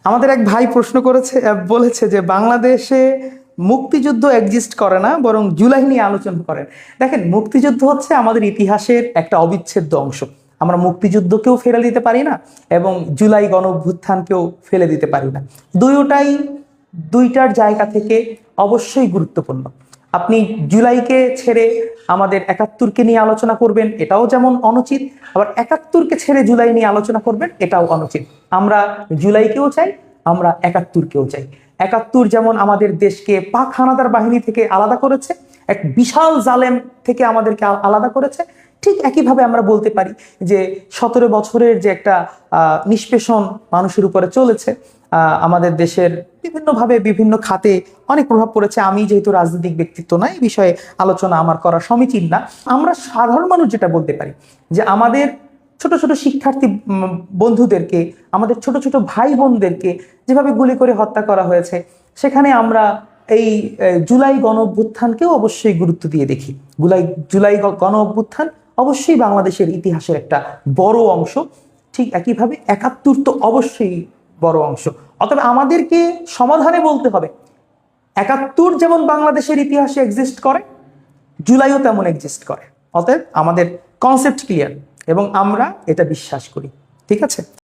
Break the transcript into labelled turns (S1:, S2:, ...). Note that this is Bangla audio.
S1: আমাদের এক ভাই প্রশ্ন করেছে, বলেছে যে বাংলাদেশে মুক্তিযুদ্ধ এক্সিস্ট করে না, বরং জুলাই নিয়ে আলোচনা করেন। দেখেন, মুক্তিযুদ্ধ হচ্ছে আমাদের ইতিহাসের একটা অবিচ্ছেদ্য অংশ। আমরা মুক্তিযুদ্ধকেও ফেলে দিতে পারি না এবং জুলাই গণ অভ্যুত্থানকেও ফেলে দিতে পারি না। দুইটার জায়গা থেকে অবশ্যই গুরুত্বপূর্ণ। আপনি জুলাইকে ছেড়ে আমাদের একাত্তরকে নিয়ে আলোচনা করবেন, এটাও যেমন অনুচিত, আবার একাত্তরকে ছেড়ে জুলাই নিয়ে আলোচনা করবেন, এটাও অনুচিত। আমরা জুলাইকেও চাই, আমরা একাত্তরকেও চাই। একাত্তর যেমন আমাদের দেশকে পাক হানাদার বাহিনী থেকে আলাদা করেছে, এক বিশাল জালেম থেকে আমাদেরকে আলাদা করেছে, ঠিক একইভাবে আমরা বলতে পারি যে 17 বছরের যে একটা নিষ্পেষণ মানুষের উপরে চলেছে, আমাদের দেশের বিভিন্নভাবে বিভিন্ন খাতে অনেক প্রভাব পড়েছে। আমি যেহেতু রাজনৈতিক ব্যক্তিত্ব নয়, এই বিষয়ে আলোচনা আমার করা সমীচীন না। আমরা সাধারণ মানুষ যেটা বলতে পারি যে আমাদের ছোট ছোট শিক্ষার্থী বন্ধুদেরকে, আমাদের ছোট ছোট ভাই বোনদেরকে যেভাবে গুলি করে হত্যা করা হয়েছে, সেখানে আমরা এই জুলাই গণ অভ্যুত্থানকেও অবশ্যই গুরুত্ব দিয়ে দেখি। জুলাই গণ অভ্যুত্থান অবশ্যই বাংলাদেশের ইতিহাসের একটা বড় অংশ, ঠিক একইভাবে একাত্তর তো অবশ্যই বড় অংশ। অতএব আমাদেরকে সমাধানে বলতে হবে, একাত্তর যেমন বাংলাদেশের ইতিহাসে এক্সিস্ট করে, জুলাইও তেমন এক্সিস্ট করে। অতএব আমাদের কনসেপ্ট ক্লিয়ার এবং আমরা এটা বিশ্বাস করি। ঠিক আছে।